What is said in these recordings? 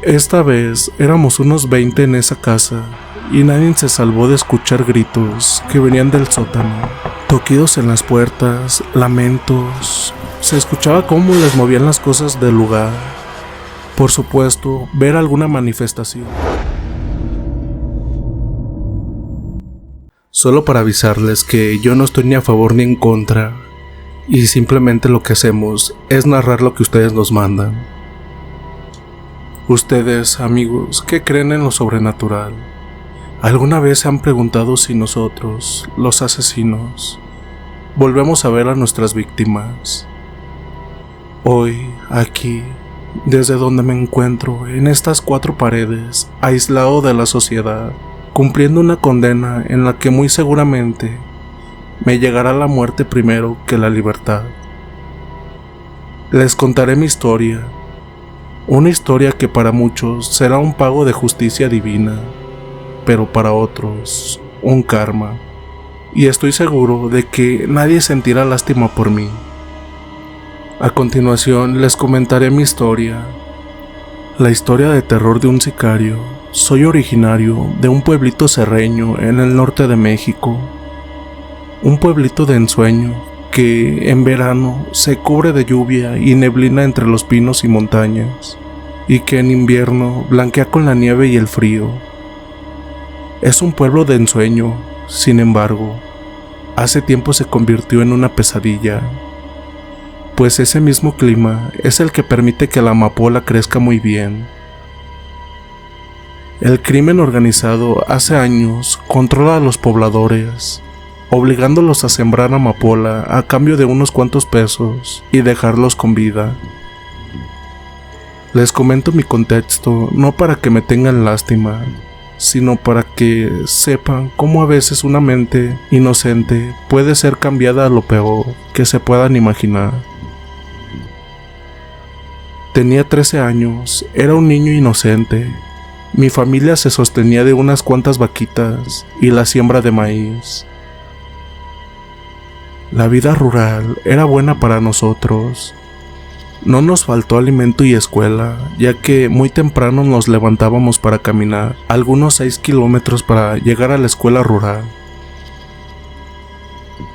Esta vez éramos unos 20 en esa casa y nadie se salvó de escuchar gritos que venían del sótano, toquidos en las puertas, lamentos. Se escuchaba cómo les movían las cosas del lugar. Por supuesto, ver alguna manifestación. Solo para avisarles que yo no estoy ni a favor ni en contra, y simplemente lo que hacemos es narrar lo que ustedes nos mandan. Ustedes, amigos, ¿qué creen en lo sobrenatural? ¿Alguna vez se han preguntado si nosotros, los asesinos, volvemos a ver a nuestras víctimas? Hoy, aquí, desde donde me encuentro, en estas 4 paredes, aislado de la sociedad, cumpliendo una condena en la que muy seguramente me llegará la muerte primero que la libertad. Les contaré mi historia, una historia que para muchos será un pago de justicia divina, pero para otros, un karma, y estoy seguro de que nadie sentirá lástima por mí. A continuación les comentaré mi historia, la historia de terror de un sicario. Soy originario de un pueblito serreño en el norte de México, un pueblito de ensueño que en verano se cubre de lluvia y neblina entre los pinos y montañas, y que en invierno blanquea con la nieve y el frío. Es un pueblo de ensueño, sin embargo, hace tiempo se convirtió en una pesadilla, pues ese mismo clima es el que permite que la amapola crezca muy bien. El crimen organizado hace años controla a los pobladores, obligándolos a sembrar amapola a cambio de unos cuantos pesos y dejarlos con vida. Les comento mi contexto no para que me tengan lástima, sino para que sepan cómo a veces una mente inocente puede ser cambiada a lo peor que se puedan imaginar. Tenía 13 años, era un niño inocente. Mi familia se sostenía de unas cuantas vaquitas y la siembra de maíz. La vida rural era buena para nosotros. No nos faltó alimento y escuela, ya que muy temprano nos levantábamos para caminar algunos 6 kilómetros para llegar a la escuela rural.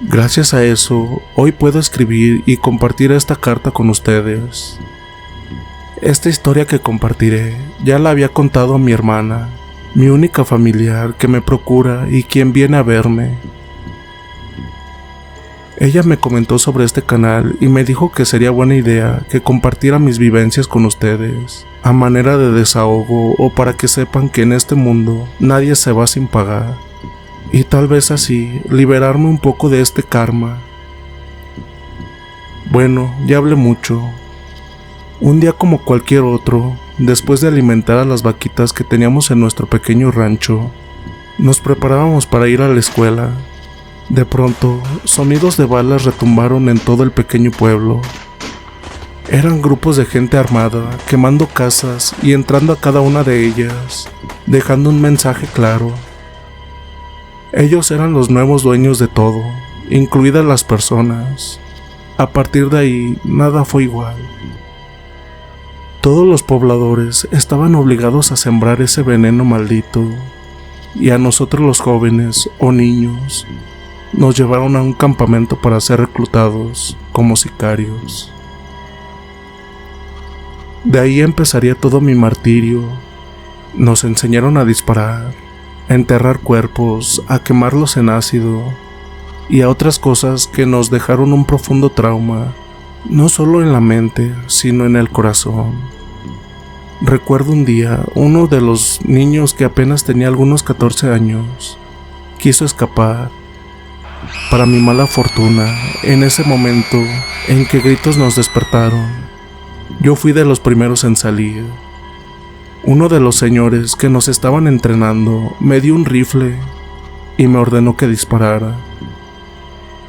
Gracias a eso, hoy puedo escribir y compartir esta carta con ustedes. Esta historia que compartiré ya la había contado a mi hermana, mi única familiar que me procura y quien viene a verme. Ella me comentó sobre este canal y me dijo que sería buena idea que compartiera mis vivencias con ustedes, a manera de desahogo o para que sepan que en este mundo nadie se va sin pagar, y tal vez así liberarme un poco de este karma. Bueno, ya hablé mucho. Un día como cualquier otro, después de alimentar a las vaquitas que teníamos en nuestro pequeño rancho, nos preparábamos para ir a la escuela. De pronto, sonidos de balas retumbaron en todo el pequeño pueblo. Eran grupos de gente armada, quemando casas y entrando a cada una de ellas, dejando un mensaje claro. Ellos eran los nuevos dueños de todo, incluidas las personas. A partir de ahí, nada fue igual. Todos los pobladores estaban obligados a sembrar ese veneno maldito, y a nosotros los jóvenes o niños nos llevaron a un campamento para ser reclutados como sicarios. De ahí empezaría todo mi martirio. Nos enseñaron a disparar, a enterrar cuerpos, a quemarlos en ácido y a otras cosas que nos dejaron un profundo trauma, no solo en la mente, sino en el corazón. Recuerdo un día, uno de los niños que apenas tenía algunos 14 años, quiso escapar. Para mi mala fortuna, en ese momento en que gritos nos despertaron, yo fui de los primeros en salir. Uno de los señores que nos estaban entrenando me dio un rifle y me ordenó que disparara.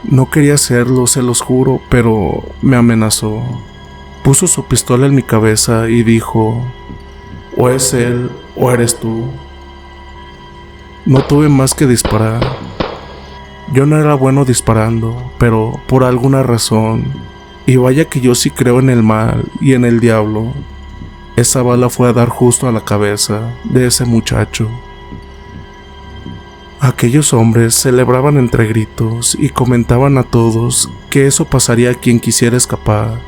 No quería hacerlo, se los juro, pero me amenazó. Puso su pistola en mi cabeza y dijo: o es él o eres tú. No tuve más que disparar. Yo no era bueno disparando, pero por alguna razón, y vaya que yo sí creo en el mal y en el diablo, Esa bala fue a dar justo a la cabeza de ese muchacho. Aquellos hombres celebraban entre gritos y comentaban a todos que eso pasaría a quien quisiera escapar.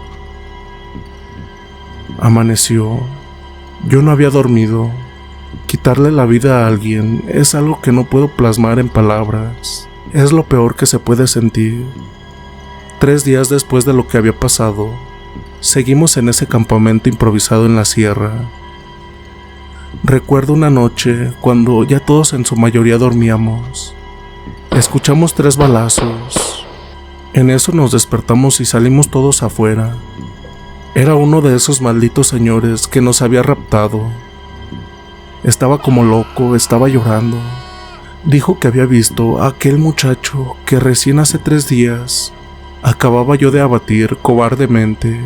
Amaneció. Yo no había dormido. Quitarle la vida a alguien es algo que no puedo plasmar en palabras. Es lo peor que se puede sentir. 3 días después de lo que había pasado, seguimos en ese campamento improvisado en la sierra. Recuerdo una noche cuando ya todos en su mayoría dormíamos. Escuchamos 3 balazos. En eso nos despertamos y salimos todos afuera. Era uno de esos malditos señores que nos había raptado. Estaba como loco, estaba llorando. Dijo que había visto a aquel muchacho que recién hace 3 días acababa yo de abatir cobardemente.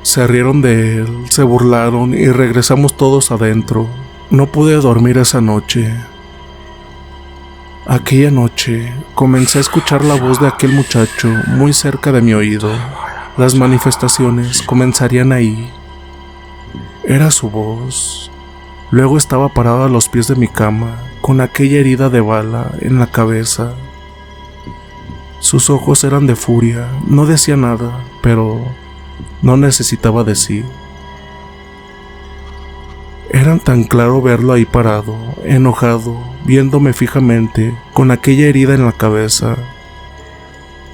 Se rieron de él, se burlaron y regresamos todos adentro. No pude dormir esa noche. Aquella noche comencé a escuchar la voz de aquel muchacho muy cerca de mi oído. Las manifestaciones comenzarían ahí. Era su voz. Luego estaba parado a los pies de mi cama, con aquella herida de bala en la cabeza. Sus ojos eran de furia, no decía nada, pero no necesitaba decir. Era tan claro verlo ahí parado, enojado, viéndome fijamente, con aquella herida en la cabeza.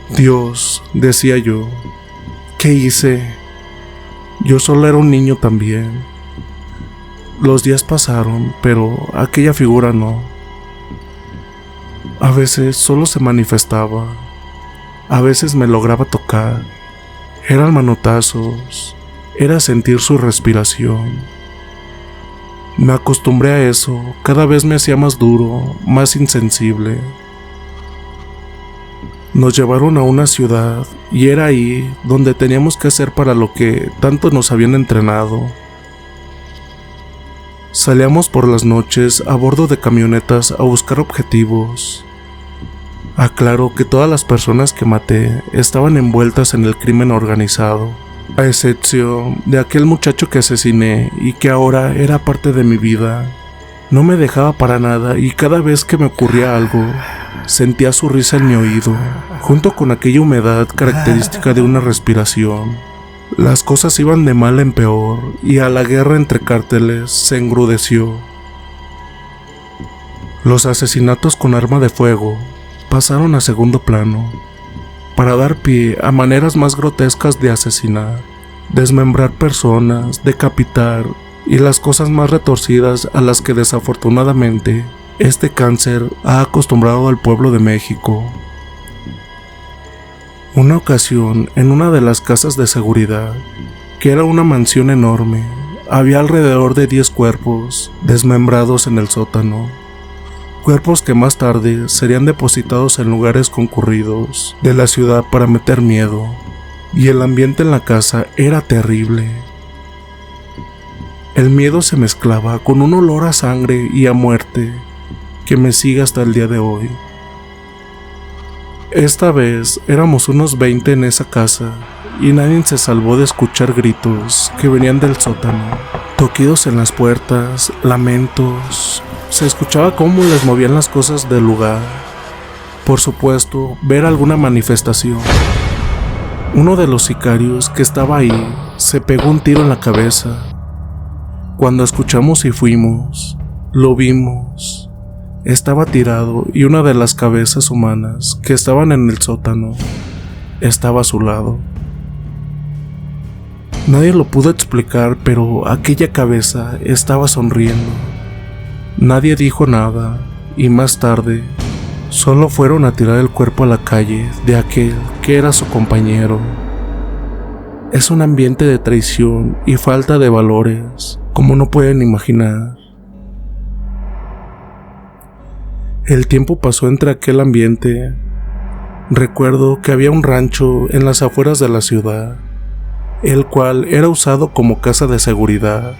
Dios, decía yo, ¿qué hice? Yo solo era un niño también. Los días pasaron, pero aquella figura no. A veces solo se manifestaba, a veces me lograba tocar. Eran manotazos, era sentir su respiración. Me acostumbré a eso, cada vez me hacía más duro, más insensible. Nos llevaron a una ciudad y era ahí donde teníamos que hacer para lo que tanto nos habían entrenado. Salíamos por las noches a bordo de camionetas a buscar objetivos. Aclaro que todas las personas que maté estaban envueltas en el crimen organizado, a excepción de aquel muchacho que asesiné y que ahora era parte de mi vida. No me dejaba para nada y cada vez que me ocurría algo, sentía su risa en mi oído, junto con aquella humedad característica de una respiración. Las cosas iban de mal en peor y a la guerra entre cárteles se engrudeció. Los asesinatos con arma de fuego pasaron a segundo plano, para dar pie a maneras más grotescas de asesinar, desmembrar personas, decapitar y las cosas más retorcidas a las que desafortunadamente este cáncer ha acostumbrado al pueblo de México. Una ocasión, en una de las casas de seguridad, que era una mansión enorme, había alrededor de 10 cuerpos desmembrados en el sótano. Cuerpos que más tarde serían depositados en lugares concurridos de la ciudad para meter miedo, y el ambiente en la casa era terrible. El miedo se mezclaba con un olor a sangre y a muerte que me sigue hasta el día de hoy. Esta vez éramos unos 20 en esa casa y nadie se salvó de escuchar gritos que venían del sótano, toquidos en las puertas, lamentos. Se escuchaba cómo les movían las cosas del lugar. Por supuesto, ver alguna manifestación. Uno de los sicarios que estaba ahí se pegó un tiro en la cabeza. Cuando escuchamos y fuimos, lo vimos. Estaba tirado y una de las cabezas humanas que estaban en el sótano estaba a su lado. Nadie lo pudo explicar, pero aquella cabeza estaba sonriendo. Nadie dijo nada y más tarde solo fueron a tirar el cuerpo a la calle de aquel que era su compañero. Es un ambiente de traición y falta de valores, como no pueden imaginar. El tiempo pasó entre aquel ambiente. Recuerdo que había un rancho en las afueras de la ciudad, el cual era usado como casa de seguridad,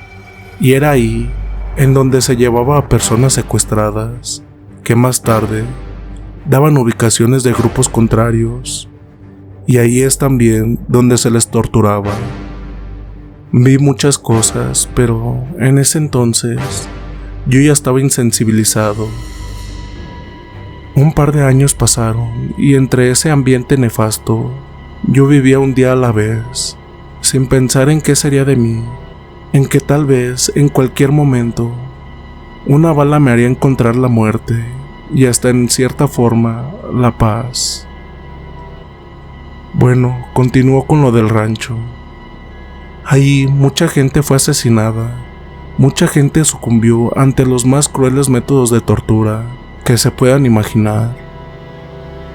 y era ahí en donde se llevaba a personas secuestradas, que más tarde daban ubicaciones de grupos contrarios, y ahí es también donde se les torturaba. Vi muchas cosas, pero en ese entonces yo ya estaba insensibilizado. Un par de años pasaron y entre ese ambiente nefasto, yo vivía un día a la vez, sin pensar en qué sería de mí, en que tal vez en cualquier momento una bala me haría encontrar la muerte y hasta en cierta forma la paz. Bueno, continuó con lo del rancho. Ahí mucha gente fue asesinada, mucha gente sucumbió ante los más crueles métodos de tortura que se puedan imaginar.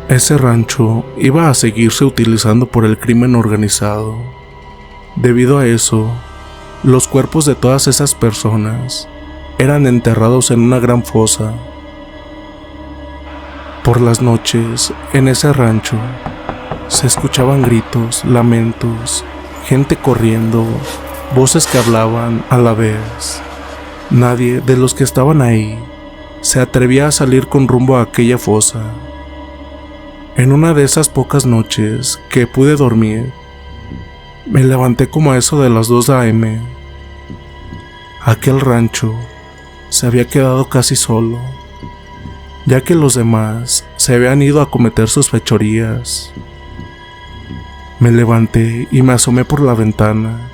Ese rancho iba a seguirse utilizando por el crimen organizado. Debido a eso, los cuerpos de todas esas personas eran enterrados en una gran fosa. Por las noches, en ese rancho, se escuchaban gritos, lamentos, gente corriendo, voces que hablaban a la vez. Nadie de los que estaban ahí se atrevía a salir con rumbo a aquella fosa. En una de esas pocas noches que pude dormir, me levanté como a eso de las 2 a.m. Aquel rancho se había quedado casi solo, ya que los demás se habían ido a cometer sus fechorías. Me levanté y me asomé por la ventana,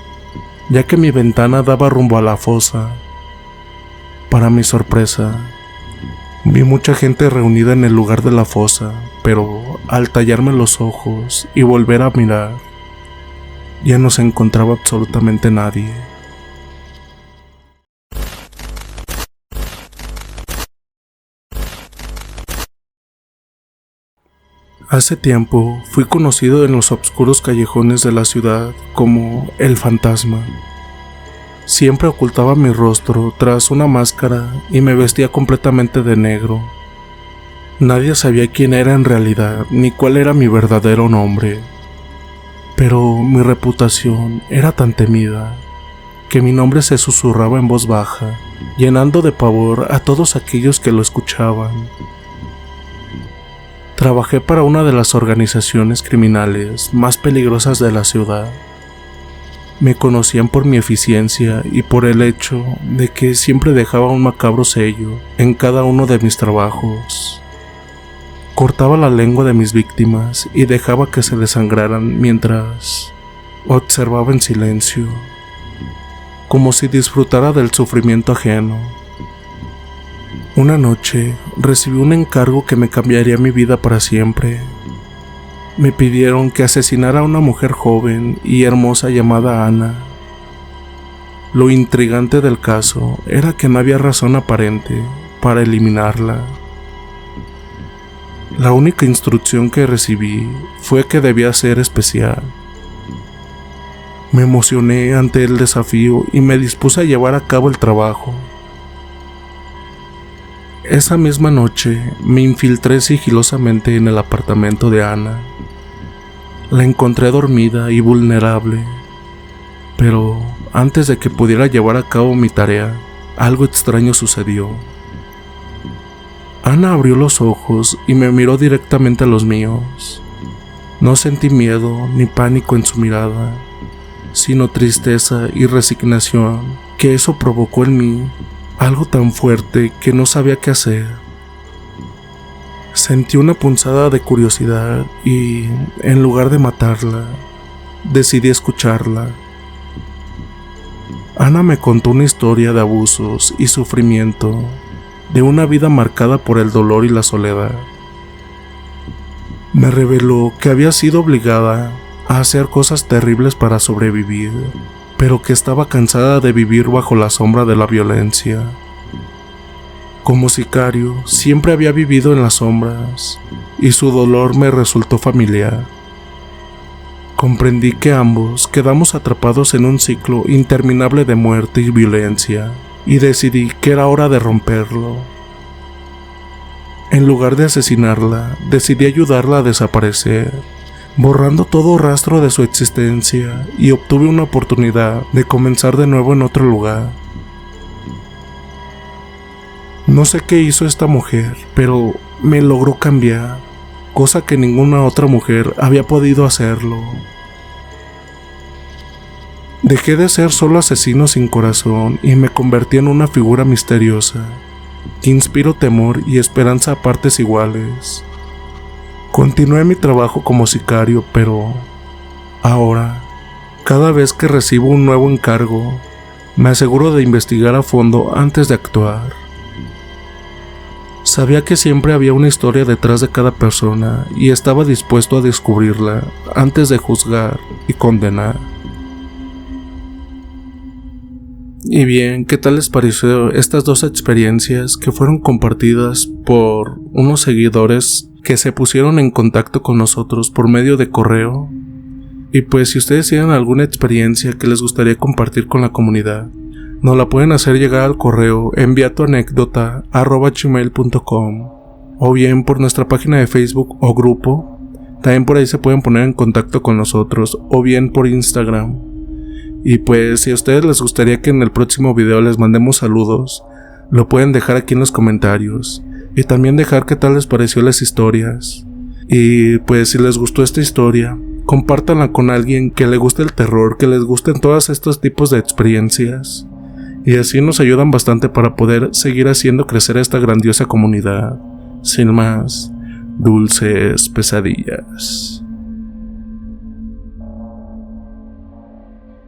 ya que mi ventana daba rumbo a la fosa. Para mi sorpresa, vi mucha gente reunida en el lugar de la fosa, pero al tallarme los ojos y volver a mirar, ya no se encontraba absolutamente nadie. Hace tiempo fui conocido en los oscuros callejones de la ciudad como el fantasma. Siempre ocultaba mi rostro tras una máscara y me vestía completamente de negro. Nadie sabía quién era en realidad ni cuál era mi verdadero nombre. Pero mi reputación era tan temida que mi nombre se susurraba en voz baja, llenando de pavor a todos aquellos que lo escuchaban. Trabajé para una de las organizaciones criminales más peligrosas de la ciudad. Me conocían por mi eficiencia y por el hecho de que siempre dejaba un macabro sello en cada uno de mis trabajos. Cortaba la lengua de mis víctimas y dejaba que se desangraran mientras observaba en silencio, como si disfrutara del sufrimiento ajeno. Una noche recibí un encargo que me cambiaría mi vida para siempre. Me pidieron que asesinara a una mujer joven y hermosa llamada Ana. Lo intrigante del caso era que no había razón aparente para eliminarla. La única instrucción que recibí fue que debía ser especial. Me emocioné ante el desafío y me dispuse a llevar a cabo el trabajo. Esa misma noche me infiltré sigilosamente en el apartamento de Ana. La encontré dormida y vulnerable, pero antes de que pudiera llevar a cabo mi tarea, algo extraño sucedió. Ana abrió los ojos y me miró directamente a los míos. No sentí miedo ni pánico en su mirada, sino tristeza y resignación, que eso provocó en mí algo tan fuerte que no sabía qué hacer. Sentí una punzada de curiosidad y, en lugar de matarla, decidí escucharla. Ana me contó una historia de abusos y sufrimiento, de una vida marcada por el dolor y la soledad. Me reveló que había sido obligada a hacer cosas terribles para sobrevivir, pero que estaba cansada de vivir bajo la sombra de la violencia. Como sicario, siempre había vivido en las sombras, y su dolor me resultó familiar. Comprendí que ambos quedamos atrapados en un ciclo interminable de muerte y violencia, y decidí que era hora de romperlo. En lugar de asesinarla, decidí ayudarla a desaparecer, borrando todo rastro de su existencia, y obtuve una oportunidad de comenzar de nuevo en otro lugar. No sé qué hizo esta mujer, pero me logró cambiar, cosa que ninguna otra mujer había podido hacerlo. Dejé de ser solo asesino sin corazón y me convertí en una figura misteriosa, que inspiro temor y esperanza a partes iguales. Continué mi trabajo como sicario, pero ahora, cada vez que recibo un nuevo encargo, me aseguro de investigar a fondo antes de actuar. Sabía que siempre había una historia detrás de cada persona y estaba dispuesto a descubrirla antes de juzgar y condenar. Y bien, ¿qué tal les pareció estas dos experiencias que fueron compartidas por unos seguidores que se pusieron en contacto con nosotros por medio de correo? Y pues si ustedes tienen alguna experiencia que les gustaría compartir con la comunidad, nos la pueden hacer llegar al correo enviatuanecdota@gmail.com o bien por nuestra página de Facebook o grupo. También por ahí se pueden poner en contacto con nosotros o bien por Instagram. Y pues si a ustedes les gustaría que en el próximo video les mandemos saludos, lo pueden dejar aquí en los comentarios y también dejar qué tal les pareció las historias. Y pues si les gustó esta historia, compártanla con alguien que le guste el terror, que les gusten todos estos tipos de experiencias. Y así nos ayudan bastante para poder seguir haciendo crecer esta grandiosa comunidad. Sin más, dulces pesadillas.